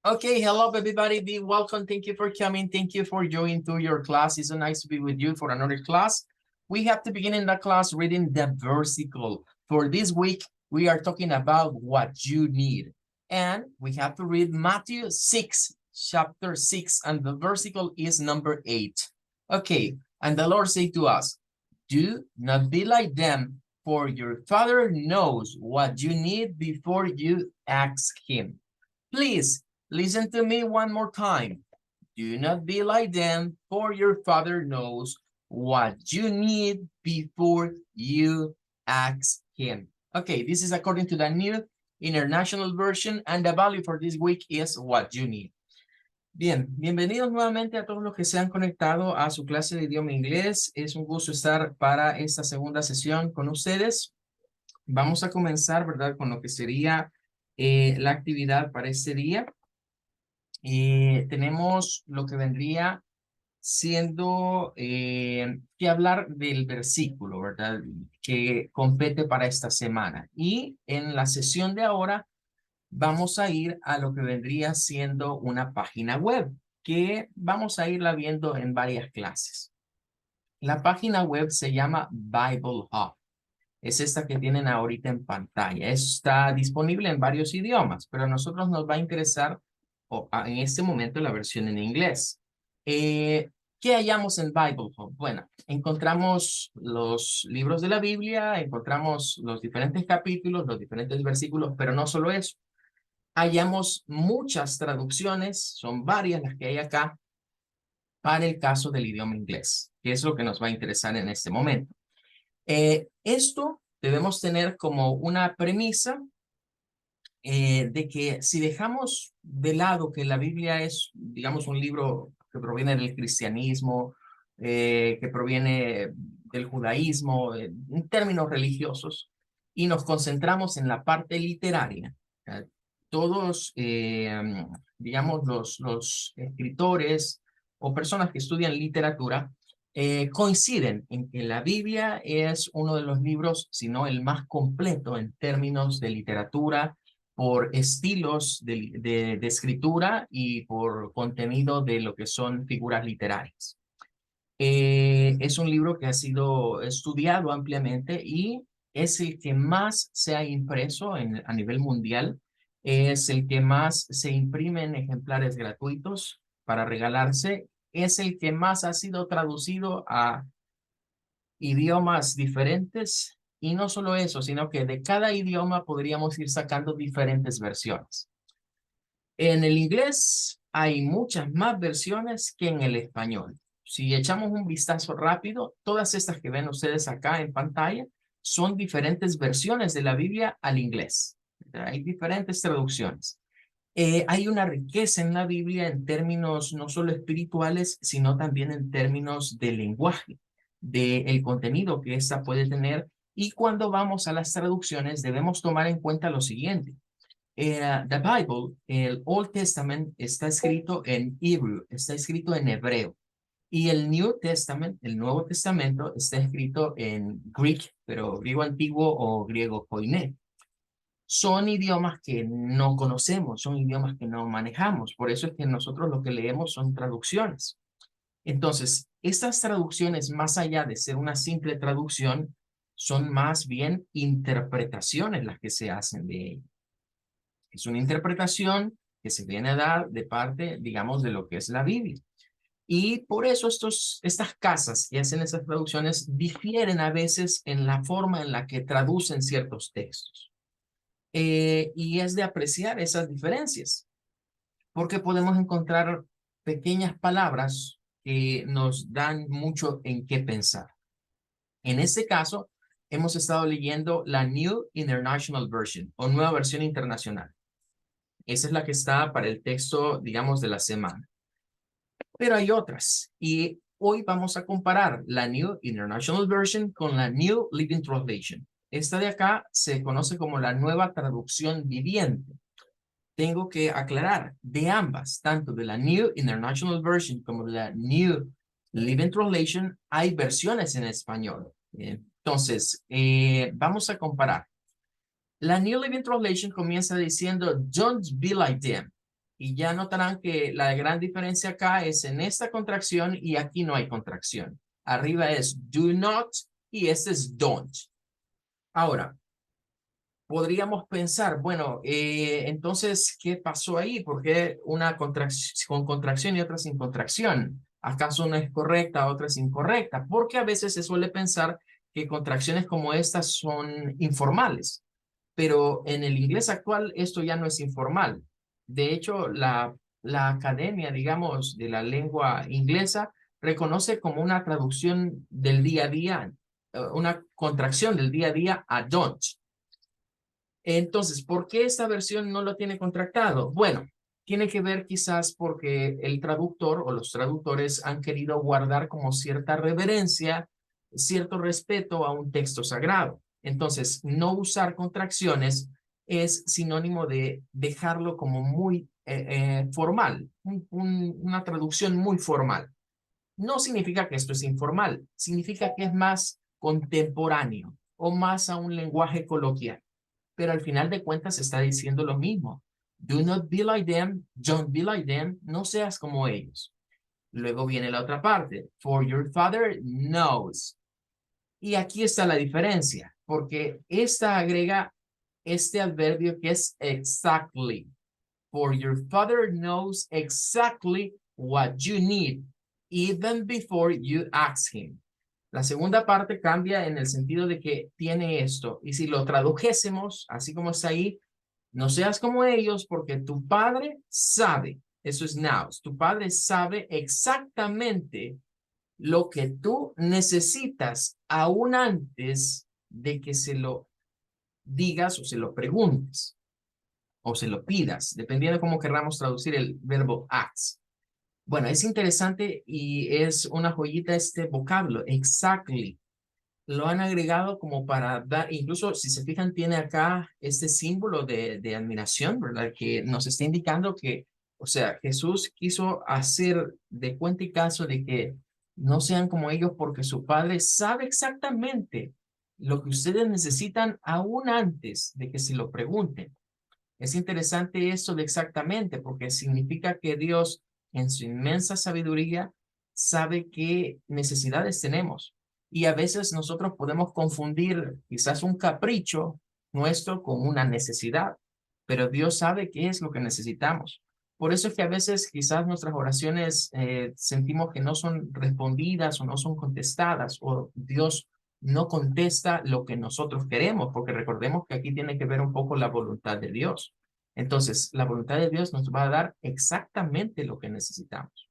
Okay, hello everybody, be welcome. Thank you for coming. Thank you for joining to your class. It's so nice to be with you for another class. We have to begin in the class reading the versicle. For this week, we are talking about what you need. And we have to read Matthew 6, chapter 6, and the versicle is number 8. Okay, and the Lord said to us, do not be like them, for your Father knows what you need before you ask him. Please, listen to me one more time. Do not be like them, for your Father knows what you need before you ask him. Okay, this is according to the New International Version, and the value for this week is what you need. Bien, bienvenidos nuevamente a todos los que se han conectado a su clase de idioma inglés. Es un gusto estar para esta segunda sesión con ustedes. Vamos a comenzar, ¿verdad?, con lo que sería la actividad para este día. Tenemos lo que vendría siendo que hablar del versículo, ¿verdad?, que compete para esta semana. Y en la sesión de ahora vamos a ir a lo que vendría siendo una página web, que vamos a irla viendo en varias clases. La página web se llama Bible Hub. Es esta que tienen ahorita en pantalla. Está disponible en varios idiomas, pero a nosotros nos va a interesar en este momento la versión en inglés. ¿Qué hallamos en Bible Hub? Bueno, encontramos los libros de la Biblia, encontramos los diferentes capítulos, los diferentes versículos, pero no solo eso. Hallamos muchas traducciones, son varias las que hay acá, para el caso del idioma inglés, que es lo que nos va a interesar en este momento. Esto debemos tener como una premisa de que si dejamos de lado que la Biblia es, digamos, un libro que proviene del cristianismo, que proviene del judaísmo, en términos religiosos, y nos concentramos en la parte literaria, todos, digamos, los escritores o personas que estudian literatura, coinciden en que la Biblia es uno de los libros, si no el más completo en términos de literatura, por estilos de escritura y por contenido de lo que son figuras literarias. Es un libro que ha sido estudiado ampliamente y es el que más se ha impreso a nivel mundial. Es el que más se imprime en ejemplares gratuitos para regalarse. Es el que más ha sido traducido a idiomas diferentes. Y no solo eso, sino que de cada idioma podríamos ir sacando diferentes versiones. En el inglés hay muchas más versiones que en el español. Si echamos un vistazo rápido, todas estas que ven ustedes acá en pantalla son diferentes versiones de la Biblia al inglés. Hay diferentes traducciones. Hay una riqueza en la Biblia en términos no solo espirituales, sino también en términos de lenguaje, del contenido que ésta puede tener. Y cuando vamos a las traducciones, debemos tomar en cuenta lo siguiente. The Bible, el Old Testament, está escrito en Hebrew, está escrito en hebreo. Y el New Testament, el Nuevo Testamento, está escrito en Greek, pero griego antiguo o griego koiné. Son idiomas que no conocemos, son idiomas que no manejamos. Por eso es que nosotros lo que leemos son traducciones. Entonces, estas traducciones, más allá de ser una simple traducción, son más bien interpretaciones las que se hacen de ella. Es una interpretación que se viene a dar de parte, digamos, de lo que es la Biblia. Y por eso estas casas que hacen esas traducciones difieren a veces en la forma en la que traducen ciertos textos. Y es de apreciar esas diferencias, porque podemos encontrar pequeñas palabras que nos dan mucho en qué pensar. En este caso, hemos estado leyendo la New International Version o Nueva Versión Internacional. Esa es la que está para el texto, digamos, de la semana. Pero hay otras. Y hoy vamos a comparar la New International Version con la New Living Translation. Esta de acá se conoce como la nueva traducción viviente. Tengo que aclarar, de ambas, tanto de la New International Version como de la New Living Translation, hay versiones en español. Entonces, vamos a comparar. La New Living Translation comienza diciendo, don't be like them. Y ya notarán que la gran diferencia acá es en esta contracción y aquí no hay contracción. Arriba es do not y este es don't. Ahora, podríamos pensar, bueno, entonces, ¿qué pasó ahí? ¿Por qué una contracción con contracción y otra sin contracción? ¿Acaso una es correcta, otra es incorrecta? Porque a veces se suele pensar que contracciones como estas son informales, pero en el inglés actual esto ya no es informal. De hecho, la academia, digamos, de la lengua inglesa reconoce como una traducción del día a día, una contracción del día a día a don't. Entonces, ¿por qué esta versión no lo tiene contractado? Bueno, tiene que ver quizás porque el traductor o los traductores han querido guardar como cierta reverencia, cierto respeto a un texto sagrado. Entonces, no usar contracciones es sinónimo de dejarlo como muy formal, una traducción muy formal. No significa que esto es informal, significa que es más contemporáneo o más a un lenguaje coloquial, pero al final de cuentas está diciendo lo mismo. Do not be like them, don't be like them, no seas como ellos. Luego viene la otra parte, for your father knows. Y aquí está la diferencia, porque esta agrega este adverbio que es exactly. For your father knows exactly what you need, even before you ask him. La segunda parte cambia en el sentido de que tiene esto. Y si lo tradujésemos, así como está ahí, no seas como ellos porque tu padre sabe, eso es now, tu padre sabe exactamente lo que tú necesitas aún antes de que se lo digas o se lo preguntes o se lo pidas, dependiendo de cómo querramos traducir el verbo ask. Bueno, es interesante y es una joyita este vocablo, exactly. Lo han agregado como para dar, incluso si se fijan, tiene acá este símbolo de admiración, ¿verdad? Que nos está indicando que, o sea, Jesús quiso hacer de cuenta y caso de que no sean como ellos porque su Padre sabe exactamente lo que ustedes necesitan aún antes de que se lo pregunten. Es interesante eso de exactamente, porque significa que Dios, en su inmensa sabiduría, sabe qué necesidades tenemos. Y a veces nosotros podemos confundir quizás un capricho nuestro con una necesidad, pero Dios sabe qué es lo que necesitamos. Por eso es que a veces quizás nuestras oraciones sentimos que no son respondidas o no son contestadas, o Dios no contesta lo que nosotros queremos, porque recordemos que aquí tiene que ver un poco la voluntad de Dios. Entonces, la voluntad de Dios nos va a dar exactamente lo que necesitamos.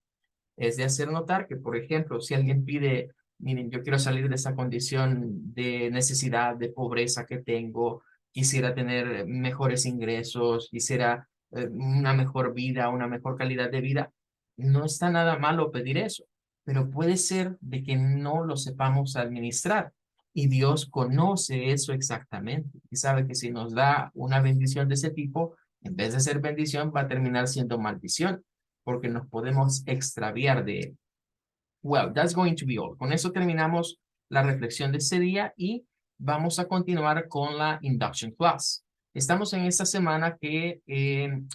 Es de hacer notar que, por ejemplo, si alguien pide, miren, yo quiero salir de esa condición de necesidad, de pobreza que tengo, quisiera tener mejores ingresos, quisiera una mejor vida, una mejor calidad de vida, no está nada malo pedir eso, pero puede ser de que no lo sepamos administrar. Y Dios conoce eso exactamente y sabe que si nos da una bendición de ese tipo, en vez de ser bendición, va a terminar siendo maldición porque nos podemos extraviar de él. Well, that's going to be all. Con eso terminamos la reflexión de ese día y vamos a continuar con la induction class. Estamos en esta semana que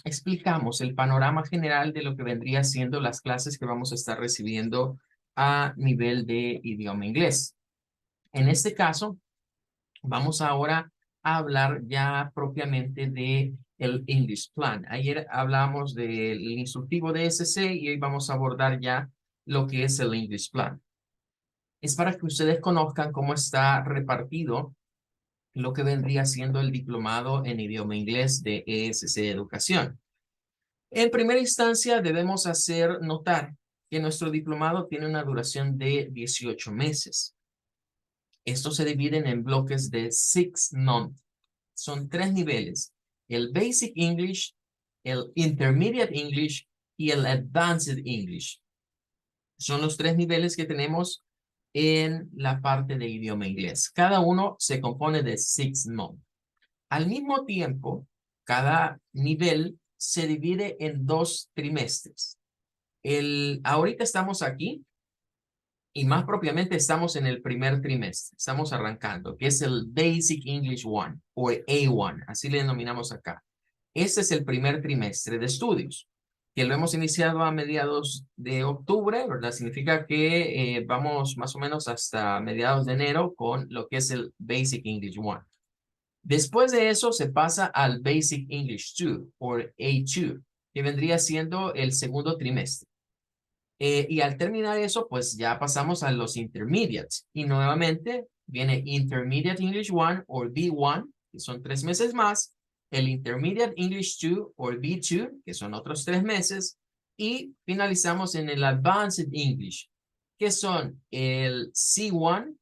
explicamos el panorama general de lo que vendría siendo las clases que vamos a estar recibiendo a nivel de idioma inglés. En este caso, vamos ahora a hablar ya propiamente de el English Plan. Ayer hablamos del instructivo de SC y hoy vamos a abordar ya lo que es el English Plan. Es para que ustedes conozcan cómo está repartido lo que vendría siendo el diplomado en idioma inglés de ESC Educación. En primera instancia, debemos hacer notar que nuestro diplomado tiene una duración de 18 meses. Estos se dividen en bloques de 6 months. Son 3 niveles: el Basic English, el Intermediate English y el Advanced English. Son los 3 niveles que tenemos en la parte de idioma inglés. Cada uno se compone de 6 months. Al mismo tiempo, cada nivel se divide en 2 trimestres. Ahorita estamos aquí y más propiamente estamos en el primer trimestre. Estamos arrancando, que es el Basic English 1 o A1, así le denominamos acá. Este es el primer trimestre de estudios. que lo hemos iniciado a mediados de octubre, ¿verdad? Significa que vamos más o menos hasta mediados de enero con lo que es el Basic English 1. Después de eso se pasa al Basic English 2 o A2, que vendría siendo el segundo trimestre. Y al terminar eso, pues ya pasamos a los intermediates. Y nuevamente viene Intermediate English 1 o B1, que son 3 meses más, el Intermediate English 2 o B2, que son otros 3 meses, y finalizamos en el Advanced English, que son el C1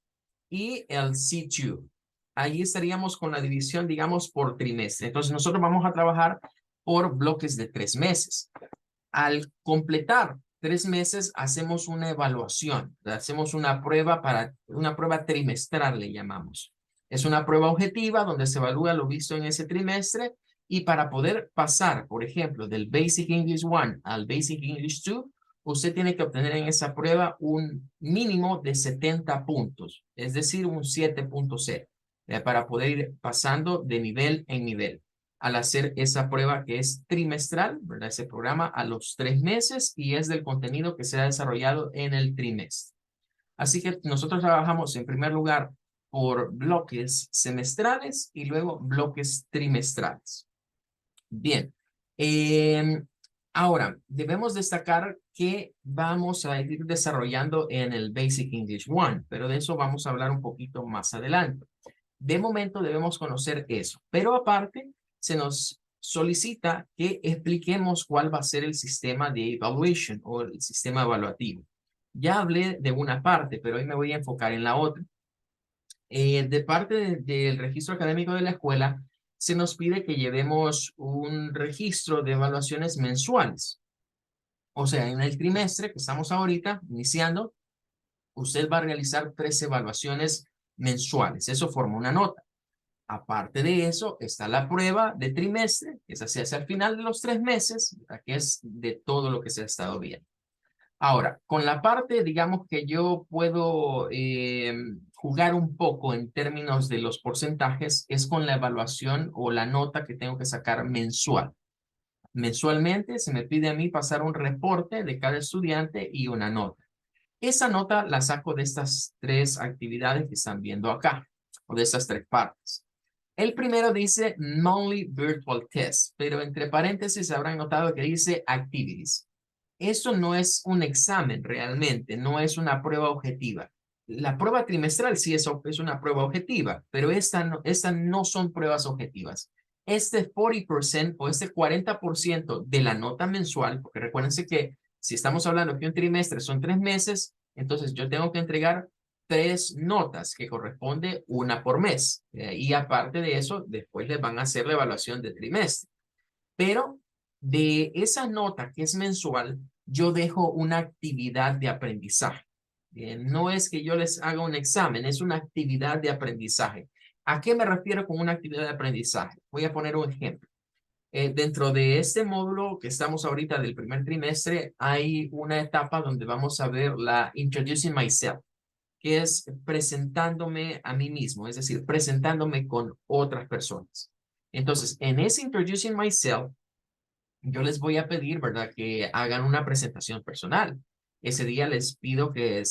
y el C2. Ahí estaríamos con la división, digamos, por trimestre. Entonces, nosotros vamos a trabajar por bloques de 3 meses. Al completar 3 meses, hacemos una evaluación, hacemos una prueba trimestral, le llamamos. Es una prueba objetiva donde se evalúa lo visto en ese trimestre y para poder pasar, por ejemplo, del Basic English 1 al Basic English 2, usted tiene que obtener en esa prueba un mínimo de 70 puntos, es decir, un 7.0, para poder ir pasando de nivel en nivel al hacer esa prueba que es trimestral, ¿verdad? Ese programa a los 3 meses y es del contenido que se ha desarrollado en el trimestre. Así que nosotros trabajamos en primer lugar por bloques semestrales y luego bloques trimestrales. Bien. Ahora, debemos destacar que vamos a ir desarrollando en el Basic English 1, pero de eso vamos a hablar un poquito más adelante. De momento debemos conocer eso, pero aparte se nos solicita que expliquemos cuál va a ser el sistema de evaluation o el sistema evaluativo. Ya hablé de una parte, pero hoy me voy a enfocar en la otra. De parte del registro académico de la escuela, se nos pide que llevemos un registro de evaluaciones mensuales. O sea, en el trimestre que estamos ahorita iniciando, usted va a realizar 3 evaluaciones mensuales. Eso forma una nota. Aparte de eso, está la prueba de trimestre, que se hace al final de los 3 meses, que es de todo lo que se ha estado viendo. Ahora, con la parte, digamos que yo puedo jugar un poco en términos de los porcentajes, es con la evaluación o la nota que tengo que sacar mensual. Mensualmente se me pide a mí pasar un reporte de cada estudiante y una nota. Esa nota la saco de estas 3 actividades que están viendo acá, o de estas 3 partes. El primero dice Monthly Virtual Test, pero entre paréntesis habrán notado que dice Activities. Eso no es un examen realmente, no es una prueba objetiva. La prueba trimestral sí es una prueba objetiva, pero esta no son pruebas objetivas. Este 40% o este 40% de la nota mensual, porque recuérdense que si estamos hablando que un trimestre son 3 meses, entonces yo tengo que entregar 3 notas que corresponde una por mes. Y aparte de eso, después les van a hacer la evaluación de trimestre. Pero de esa nota que es mensual, yo dejo una actividad de aprendizaje. No es que yo les haga un examen, es una actividad de aprendizaje. ¿A qué me refiero con una actividad de aprendizaje? Voy a poner un ejemplo. Dentro de este módulo que estamos ahorita del primer trimestre, hay una etapa donde vamos a ver la Introducing Myself, que es presentándome a mí mismo, es decir, presentándome con otras personas. Entonces, en ese Introducing Myself, yo les voy a pedir, ¿verdad?, que hagan una presentación personal. Ese día les pido que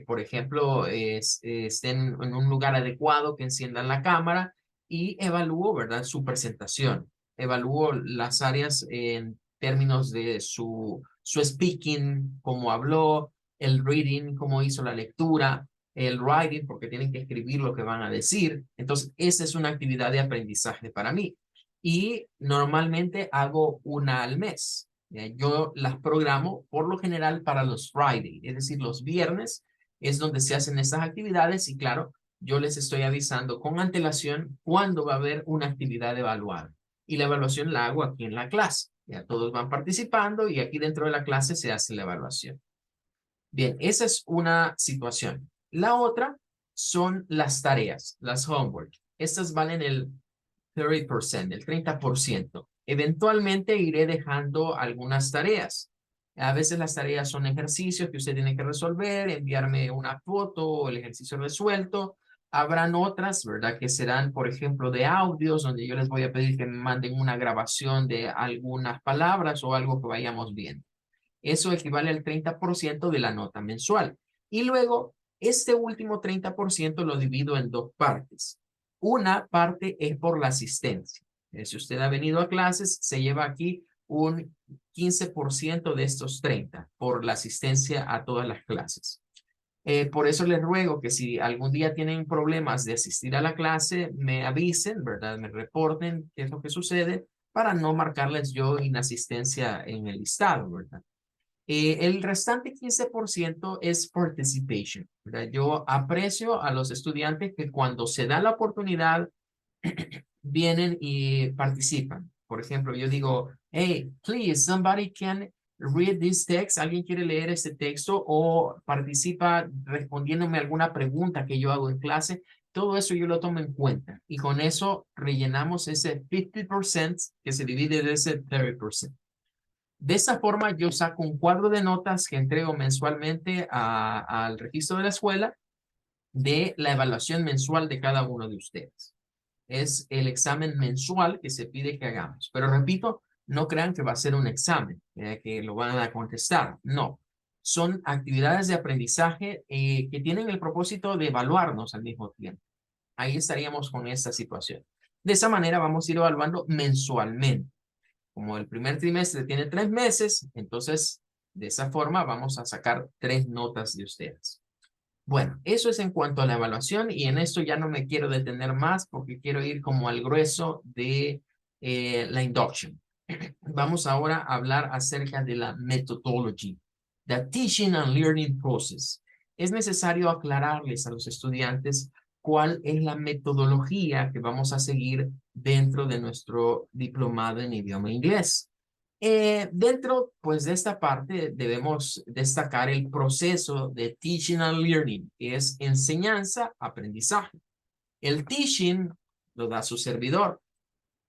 por ejemplo, estén en un lugar adecuado, que enciendan la cámara y evalúo, ¿verdad?, su presentación. Evalúo las áreas en términos de su speaking, cómo habló, el reading, cómo hizo la lectura, el writing, porque tienen que escribir lo que van a decir. Entonces, esa es una actividad de aprendizaje para mí y normalmente hago una al mes. Yo las programo por lo general para los Friday, es decir, los viernes es donde se hacen estas actividades y claro, yo les estoy avisando con antelación cuándo va a haber una actividad evaluada. Y la evaluación la hago aquí en la clase. Ya todos van participando y aquí dentro de la clase se hace la evaluación. Bien, esa es una situación. La otra son las tareas, las homework. Estas valen el 30%, el 30%. Eventualmente iré dejando algunas tareas. A veces las tareas son ejercicios que usted tiene que resolver, enviarme una foto o el ejercicio resuelto, Habrán otras, ¿verdad? Que serán, por ejemplo, de audios, donde yo les voy a pedir que me manden una grabación de algunas palabras o algo que vayamos viendo. Eso equivale al 30% de la nota mensual. Y luego, este último 30% lo divido en dos partes. Una parte es por la asistencia. Si usted ha venido a clases, se lleva aquí un 15% de estos 30 por la asistencia a todas las clases. Por eso les ruego que si algún día tienen problemas de asistir a la clase, me avisen, ¿verdad? Me reporten qué es lo que sucede para no marcarles yo inasistencia en el listado, ¿verdad? El restante 15% es participation, ¿verdad? Yo aprecio a los estudiantes que cuando se da la oportunidad vienen y participan. Por ejemplo, yo digo, hey, please, somebody can read this text. ¿Alguien quiere leer este texto o participa respondiéndome alguna pregunta que yo hago en clase? Todo eso yo lo tomo en cuenta y con eso rellenamos ese 50% que se divide de ese 30%. De esa forma yo saco un cuadro de notas que entrego mensualmente al registro de la escuela de la evaluación mensual de cada uno de ustedes. Es el examen mensual que se pide que hagamos. Pero repito, no crean que va a ser un examen, que lo van a contestar. No, son actividades de aprendizaje que tienen el propósito de evaluarnos al mismo tiempo. Ahí estaríamos con esta situación. De esa manera vamos a ir evaluando mensualmente. Como el primer trimestre tiene 3 meses, entonces de esa forma vamos a sacar 3 notas de ustedes. Bueno, eso es en cuanto a la evaluación y en esto ya no me quiero detener más porque quiero ir como al grueso de la induction. Vamos ahora a hablar acerca de la methodology, the teaching and learning process. Es necesario aclararles a los estudiantes cuál es la metodología que vamos a seguir dentro de nuestro diplomado en idioma inglés. Dentro, pues, de esta parte debemos destacar el proceso de teaching and learning, que es enseñanza, aprendizaje. El teaching lo da su servidor.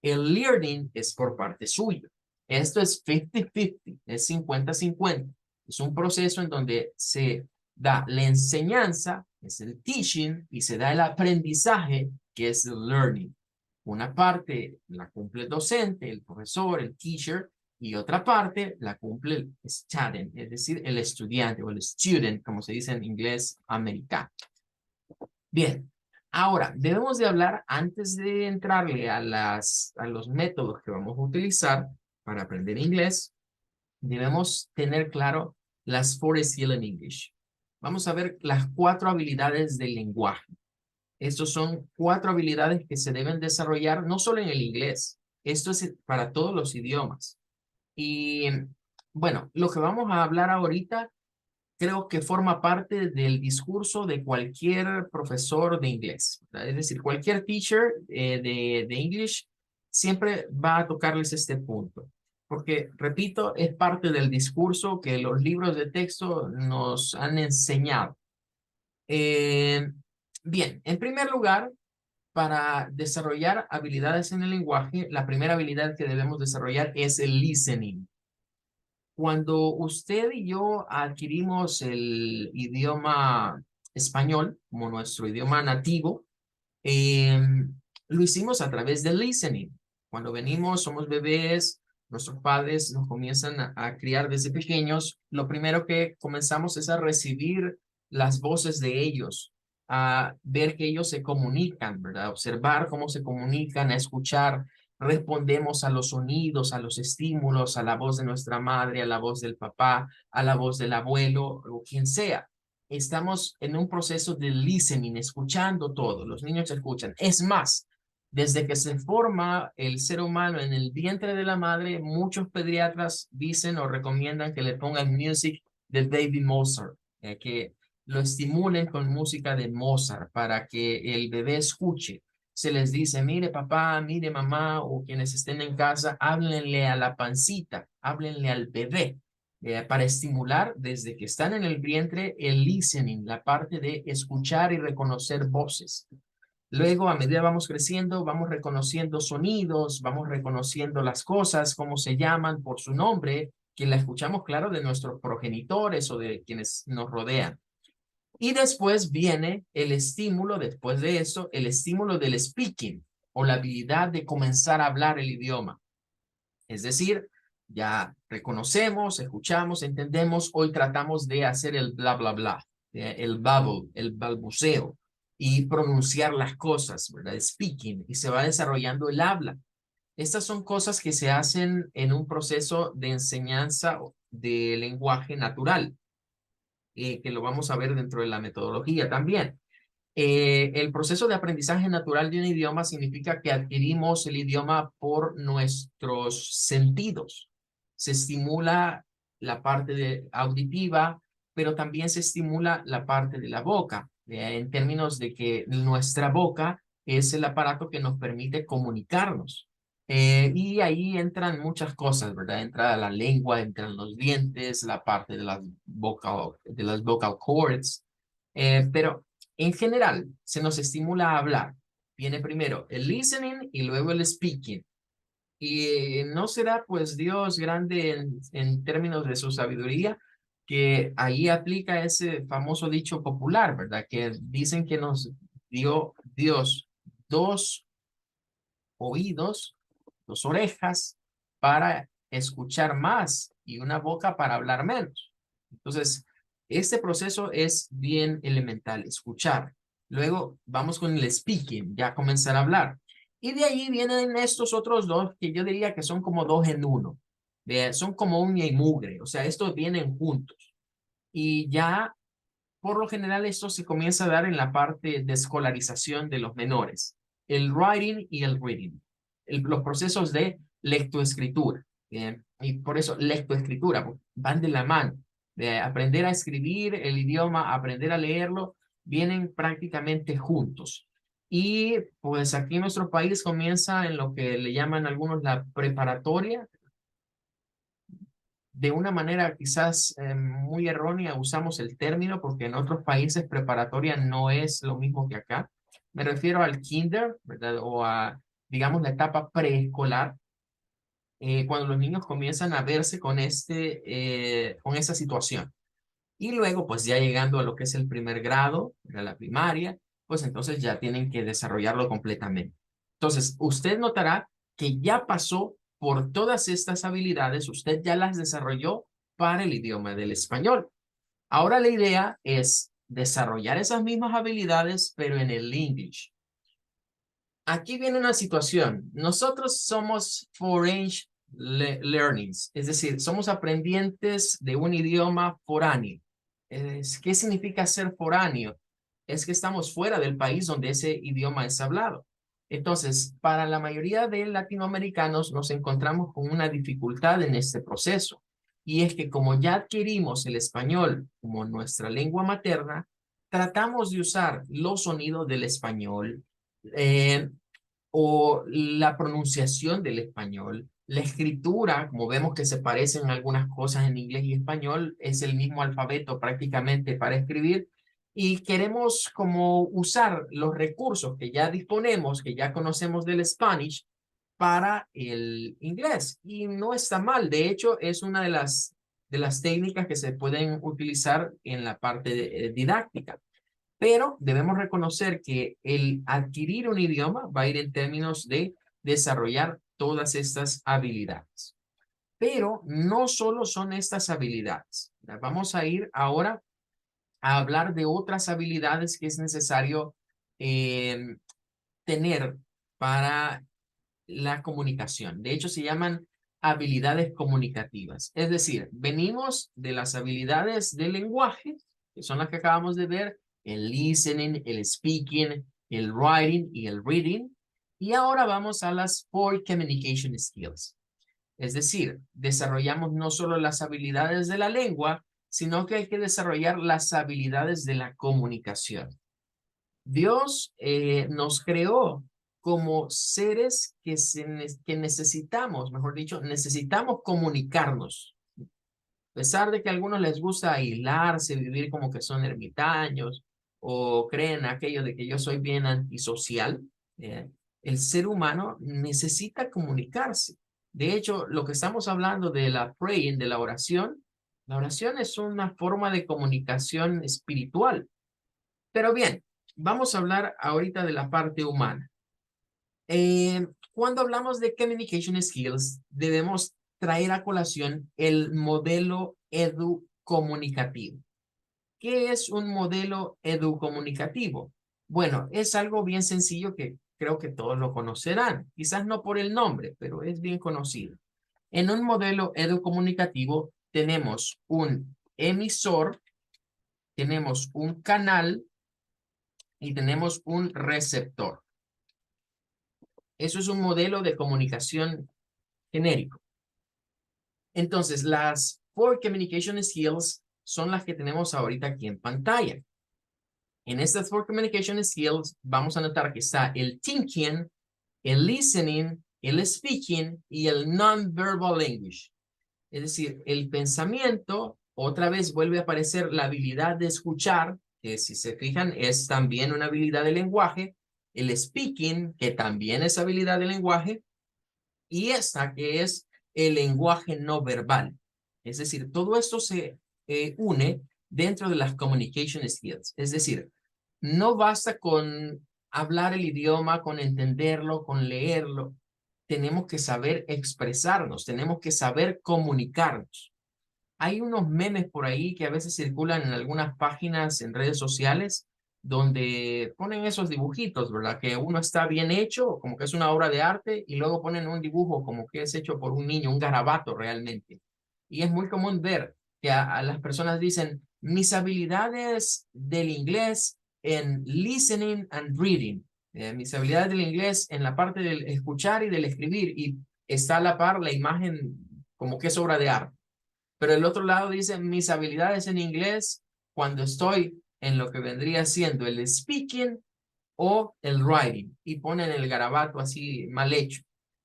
El learning es por parte suya. Esto es 50-50, es 50-50. Es un proceso en donde se da la enseñanza, es el teaching, y se da el aprendizaje, que es el learning. Una parte la cumple el docente, el profesor, el teacher, y otra parte la cumple el student, es decir, el estudiante o el student, como se dice en inglés americano. Bien, ahora debemos de hablar antes de entrarle a los métodos que vamos a utilizar para aprender inglés. Debemos tener claro las 4 skills en English. Vamos a ver las 4 habilidades del lenguaje. Estos son 4 habilidades que se deben desarrollar no solo en el inglés. Esto es para todos los idiomas. Y bueno, lo que vamos a hablar ahorita creo que forma parte del discurso de cualquier profesor de inglés, ¿verdad? Es decir, cualquier teacher de English siempre va a tocarles este punto, porque, repito, es parte del discurso que los libros de texto nos han enseñado. Eh, Bien, en primer lugar, para desarrollar habilidades en el lenguaje, la primera habilidad que debemos desarrollar es el listening. Cuando usted y yo adquirimos el idioma español como nuestro idioma nativo, eh, lo hicimos a través del listening. Cuando venimos, somos bebés, nuestros padres nos comienzan a criar desde pequeños. Lo primero que comenzamos es a recibir las voces de ellos, a ver que ellos se comunican, ¿verdad? Observar cómo se comunican, a escuchar. Respondemos a los sonidos, a los estímulos, a la voz de nuestra madre, a la voz del papá, a la voz del abuelo o quien sea. Estamos en un proceso de listening, escuchando todo. Los niños escuchan. Es más, desde que se forma el ser humano en el vientre de la madre, muchos pediatras dicen o recomiendan que le pongan music de Baby Mozart, que lo estimulen con música de Mozart para que el bebé escuche. Se les dice, mire papá, mire mamá o quienes estén en casa, háblenle a la pancita, háblenle al bebé para estimular desde que están en el vientre el listening, la parte de escuchar y reconocer voces. Luego, a medida vamos creciendo, vamos reconociendo sonidos, vamos reconociendo las cosas, cómo se llaman por su nombre, que la escuchamos, claro, de nuestros progenitores o de quienes nos rodean. Y después viene el estímulo, después de eso, el estímulo del speaking o la habilidad de comenzar a hablar el idioma. Es decir, ya reconocemos, escuchamos, entendemos, hoy tratamos de hacer el bla, bla, bla, el babble, el balbuceo y pronunciar las cosas, ¿verdad? Speaking, y se va desarrollando el habla. Estas son cosas que se hacen en un proceso de enseñanza de lenguaje natural, que lo vamos a ver dentro de la metodología también. El proceso de aprendizaje natural de un idioma significa que adquirimos el idioma por nuestros sentidos. Se estimula la parte auditiva, pero también se estimula la parte de la boca, en términos de que nuestra boca es el aparato que nos permite comunicarnos. Y ahí entran muchas cosas, ¿verdad? Entra la lengua, entran los dientes, la parte de las vocal cords, pero en general, se nos estimula a hablar. Viene primero el listening y luego el speaking. Y no será pues Dios grande en términos de su sabiduría, que ahí aplica ese famoso dicho popular, ¿verdad? Que dicen que nos dio Dios dos oídos, dos orejas para escuchar más y una boca para hablar menos. Entonces, este proceso es bien elemental, escuchar. Luego vamos con el speaking, ya comenzar a hablar. Y de ahí vienen estos otros dos que yo diría que son como dos en uno. Son como uña y mugre, o sea, estos vienen juntos. Y ya por lo general, esto se comienza a dar en la parte de escolarización de los menores, el writing y el reading, los procesos de lectoescritura. Bien, y por eso lectoescritura pues, van de la mano. De aprender a escribir el idioma, aprender a leerlo, vienen prácticamente juntos. Y pues aquí en nuestro país comienza en lo que le llaman algunos la preparatoria, de una manera quizás muy errónea usamos el término porque en otros países preparatoria no es lo mismo que acá. Me refiero al kinder, ¿verdad? O a, digamos, la etapa preescolar, cuando los niños comienzan a verse con esta situación. Y luego, pues ya llegando a lo que es el primer grado, de la primaria, pues entonces ya tienen que desarrollarlo completamente. Entonces, usted notará que ya pasó por todas estas habilidades, usted ya las desarrolló para el idioma del español. Ahora la idea es desarrollar esas mismas habilidades, pero en el English. Aquí viene una situación. Nosotros somos foreign learnings, es decir, somos aprendientes de un idioma foráneo. ¿Qué significa ser foráneo? Es que estamos fuera del país donde ese idioma es hablado. Entonces, para la mayoría de latinoamericanos nos encontramos con una dificultad en este proceso. Y es que como ya adquirimos el español como nuestra lengua materna, tratamos de usar los sonidos del español, eh, o la pronunciación del español, la escritura, como vemos que se parecen algunas cosas en inglés y español, es el mismo alfabeto prácticamente para escribir, y queremos como usar los recursos que ya disponemos, que ya conocemos del Spanish, para el inglés. Y no está mal, de hecho es una de las técnicas que se pueden utilizar en la parte didáctica. Pero debemos reconocer que el adquirir un idioma va a ir en términos de desarrollar todas estas habilidades. Pero no solo son estas habilidades. Vamos a ir ahora a hablar de otras habilidades que es necesario eh, tener para la comunicación. De hecho, se llaman habilidades comunicativas. Es decir, venimos de las habilidades del lenguaje, que son las que acabamos de ver, el listening, el speaking, el writing y el reading. Y ahora vamos a las four communication skills. Es decir, desarrollamos no solo las habilidades de la lengua, sino que hay que desarrollar las habilidades de la comunicación. Dios nos creó como seres que necesitamos, mejor dicho, necesitamos comunicarnos. A pesar de que a algunos les gusta aislarse, vivir como que son ermitaños o creen aquello de que yo soy bien antisocial, eh, el ser humano necesita comunicarse. De hecho, lo que estamos hablando de la praying, de la oración es una forma de comunicación espiritual. Pero bien, vamos a hablar ahorita de la parte humana. Cuando hablamos de communication skills, debemos traer a colación el modelo educomunicativo. ¿Qué es un modelo educomunicativo? Bueno, es algo bien sencillo que creo que todos lo conocerán. Quizás no por el nombre, pero es bien conocido. En un modelo educomunicativo tenemos un emisor, tenemos un canal y tenemos un receptor. Eso es un modelo de comunicación genérico. Entonces, las Four Communication Skills son las que tenemos ahorita aquí en pantalla. En estas Four Communication Skills vamos a notar que está el thinking, el listening, el speaking y el non-verbal language. Es decir, el pensamiento, otra vez vuelve a aparecer la habilidad de escuchar, que si se fijan es también una habilidad de lenguaje, el speaking, que también es habilidad de lenguaje, y esta que es el lenguaje no verbal. Es decir, todo esto se une dentro de las communication skills. Es decir, no basta con hablar el idioma, con entenderlo, con leerlo. Tenemos que saber expresarnos, tenemos que saber comunicarnos. Hay unos memes por ahí que a veces circulan en algunas páginas en redes sociales donde ponen esos dibujitos, ¿verdad? Que uno está bien hecho, como que es una obra de arte, y luego ponen un dibujo como que es hecho por un niño, un garabato realmente. Y es muy común ver que a las personas dicen, mis habilidades del inglés en listening and reading, mis habilidades del inglés en la parte del escuchar y del escribir, y está a la par la imagen como que es obra de arte. Pero el otro lado dice mis habilidades en inglés cuando estoy en lo que vendría siendo el speaking o el writing y ponen el garabato así mal hecho.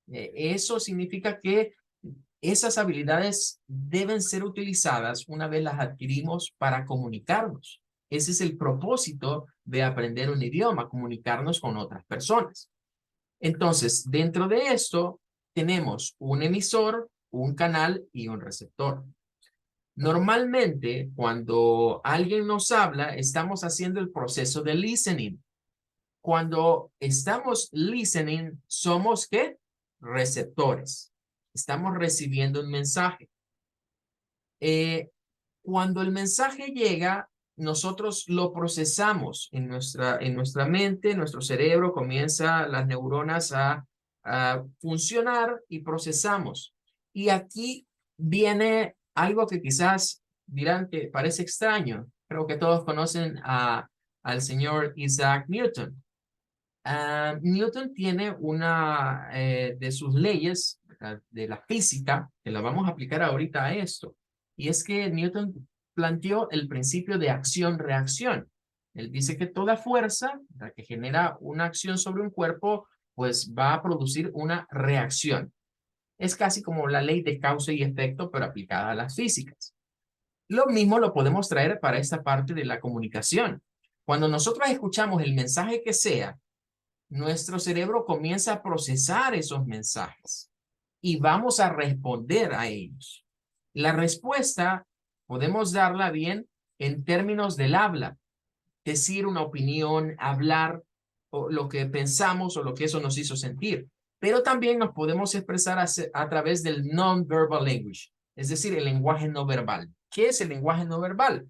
Eso significa que esas habilidades deben ser utilizadas una vez las adquirimos para comunicarnos. Ese es el propósito de aprender un idioma, comunicarnos con otras personas. Entonces, dentro de esto tenemos un emisor, un canal y un receptor. Normalmente, cuando alguien nos habla, estamos haciendo el proceso de listening. Cuando estamos listening, somos ¿qué? Receptores. Estamos recibiendo un mensaje. Cuando el mensaje llega, nosotros lo procesamos en nuestra mente, nuestro cerebro comienza las neuronas a funcionar y procesamos. Y aquí viene algo que quizás dirán que parece extraño. Creo que todos conocen al señor Isaac Newton. Newton tiene una de sus leyes de la física, que la vamos a aplicar ahorita a esto, y es que Newton planteó el principio de acción-reacción. Él dice que toda fuerza la que genera una acción sobre un cuerpo, pues va a producir una reacción. Es casi como la ley de causa y efecto, pero aplicada a las físicas. Lo mismo lo podemos traer para esta parte de la comunicación. Cuando nosotros escuchamos el mensaje que sea, nuestro cerebro comienza a procesar esos mensajes y vamos a responder a ellos. La respuesta podemos darla bien en términos del habla, decir una opinión, hablar o lo que pensamos o lo que eso nos hizo sentir. Pero también nos podemos expresar a través del non-verbal language, es decir, el lenguaje no verbal. ¿Qué es el lenguaje no verbal?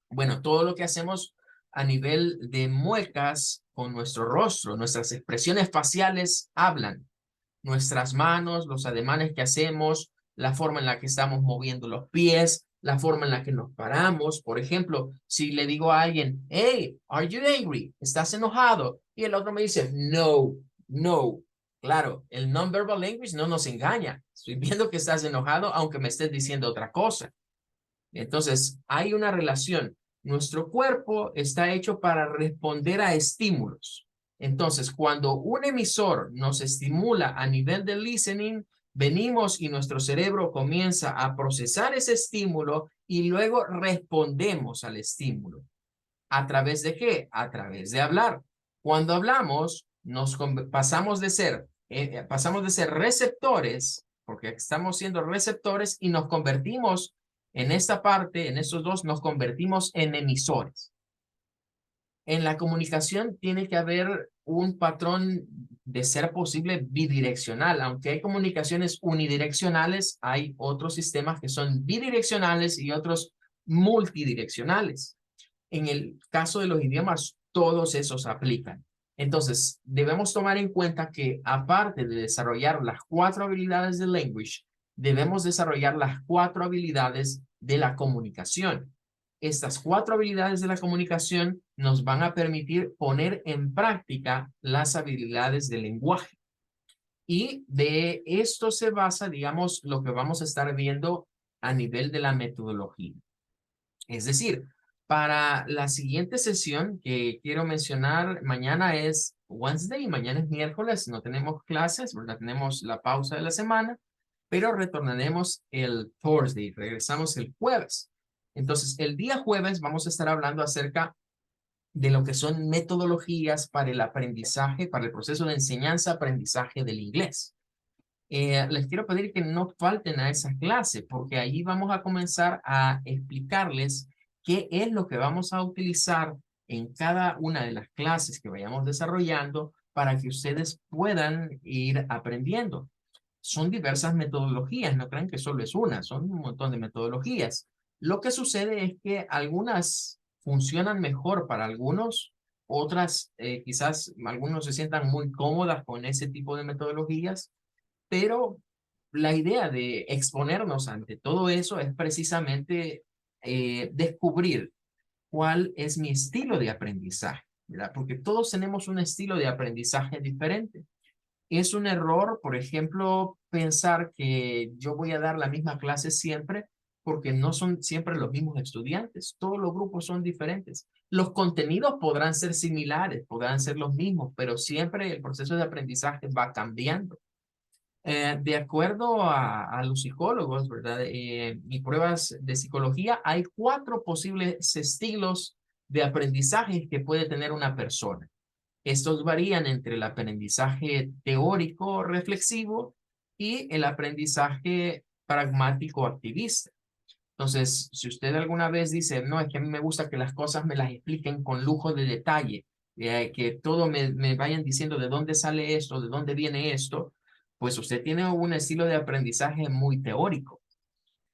Bueno, todo lo que hacemos a nivel de muecas con nuestro rostro, nuestras expresiones faciales hablan, nuestras manos, los ademanes que hacemos, la forma en la que estamos moviendo los pies, la forma en la que nos paramos. Por ejemplo, si le digo a alguien, hey, are you angry? ¿Estás enojado? Y el otro me dice, no, no. Claro, el non-verbal language no nos engaña. Estoy viendo que estás enojado aunque me estés diciendo otra cosa. Entonces, hay una relación. Nuestro cuerpo está hecho para responder a estímulos. Entonces, cuando un emisor nos estimula a nivel de listening, venimos y nuestro cerebro comienza a procesar ese estímulo y luego respondemos al estímulo. ¿A través de qué? A través de hablar. Cuando hablamos, pasamos de ser receptores, porque estamos siendo receptores y nos convertimos en esta parte, en estos dos, nos convertimos en emisores. En la comunicación tiene que haber un patrón de ser posible bidireccional. Aunque hay comunicaciones unidireccionales, hay otros sistemas que son bidireccionales y otros multidireccionales. En el caso de los idiomas, todos esos aplican. Entonces, debemos tomar en cuenta que aparte de desarrollar las 4 habilidades de language, debemos desarrollar las 4 habilidades de la comunicación. Estas 4 habilidades de la comunicación nos van a permitir poner en práctica las habilidades del lenguaje. Y de esto se basa, digamos, lo que vamos a estar viendo a nivel de la metodología. Es decir, para la siguiente sesión que quiero mencionar, mañana es Wednesday, mañana es miércoles, no tenemos clases, ¿verdad? Tenemos la pausa de la semana, pero retornaremos el Thursday, regresamos el jueves. Entonces, el día jueves vamos a estar hablando acerca de lo que son metodologías para el aprendizaje, para el proceso de enseñanza-aprendizaje del inglés. Les quiero pedir que no falten a esa clase, porque ahí vamos a comenzar a explicarles qué es lo que vamos a utilizar en cada una de las clases que vayamos desarrollando para que ustedes puedan ir aprendiendo. Son diversas metodologías, no crean que solo es una, son un montón de metodologías. Lo que sucede es que algunas funcionan mejor para algunos, otras quizás algunos se sientan muy cómodas con ese tipo de metodologías, pero la idea de exponernos ante todo eso es precisamente descubrir cuál es mi estilo de aprendizaje, ¿verdad? Porque todos tenemos un estilo de aprendizaje diferente. Es un error, por ejemplo, pensar que yo voy a dar la misma clase siempre porque no son siempre los mismos estudiantes. Todos los grupos son diferentes. Los contenidos podrán ser similares, podrán ser los mismos, pero siempre el proceso de aprendizaje va cambiando. De acuerdo a los psicólogos, ¿verdad? Y pruebas de psicología, hay 4 posibles estilos de aprendizaje que puede tener una persona. Estos varían entre el aprendizaje teórico reflexivo y el aprendizaje pragmático activista. Entonces, si usted alguna vez dice, no, es que a mí me gusta que las cosas me las expliquen con lujo de detalle, que todo me vayan diciendo de dónde sale esto, de dónde viene esto, pues usted tiene un estilo de aprendizaje muy teórico.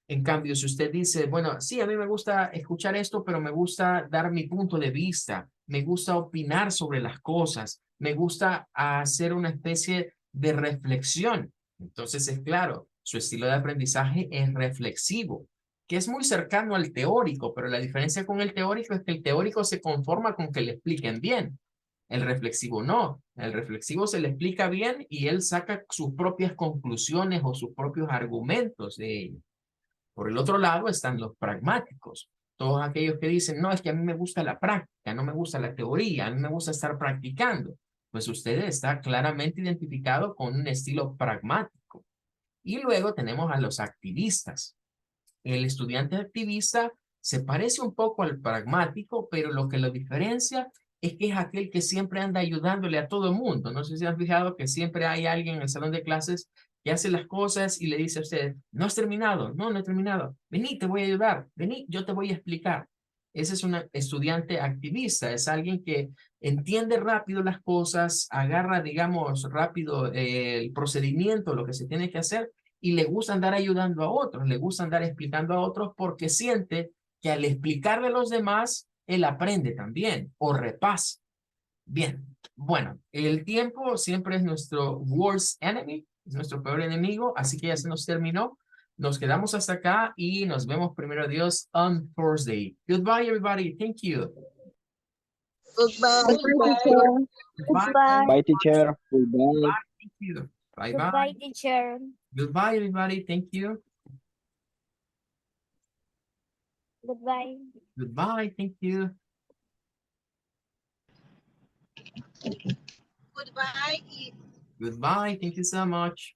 En cambio, si usted dice, bueno, sí, a mí me gusta escuchar esto, pero me gusta dar mi punto de vista, me gusta opinar sobre las cosas, me gusta hacer una especie de reflexión. Entonces, es claro, su estilo de aprendizaje es reflexivo, que es muy cercano al teórico, pero la diferencia con el teórico es que el teórico se conforma con que le expliquen bien. El reflexivo no. El reflexivo se le explica bien y él saca sus propias conclusiones o sus propios argumentos de ello. Por el otro lado están los pragmáticos, todos aquellos que dicen, no, es que a mí me gusta la práctica, no me gusta la teoría, a mí me gusta estar practicando. Pues usted está claramente identificado con un estilo pragmático. Y luego tenemos a los activistas. El estudiante activista se parece un poco al pragmático, pero lo que lo diferencia es que es aquel que siempre anda ayudándole a todo el mundo. No sé si han fijado que siempre hay alguien en el salón de clases que hace las cosas y le dice a usted, no has terminado, no, no he terminado, vení, te voy a ayudar, vení, yo te voy a explicar. Ese es un estudiante activista, es alguien que entiende rápido las cosas, agarra, digamos, rápido el procedimiento, lo que se tiene que hacer, y le gusta andar ayudando a otros, le gusta andar explicando a otros porque siente que al explicarle a los demás, él aprende también o repasa. Bien, bueno, el tiempo siempre es nuestro worst enemy, es nuestro peor enemigo, así que ya se nos terminó. Nos quedamos hasta acá y nos vemos primero Dios on Thursday. Goodbye, everybody. Thank you. Goodbye. Goodbye, teacher. Bye. Goodbye. Bye, teacher. Goodbye. Thank you. Bye Goodbye, bye. teacher. Goodbye, everybody. Thank you. Goodbye. Goodbye. Thank you. Goodbye. Goodbye. Thank you so much.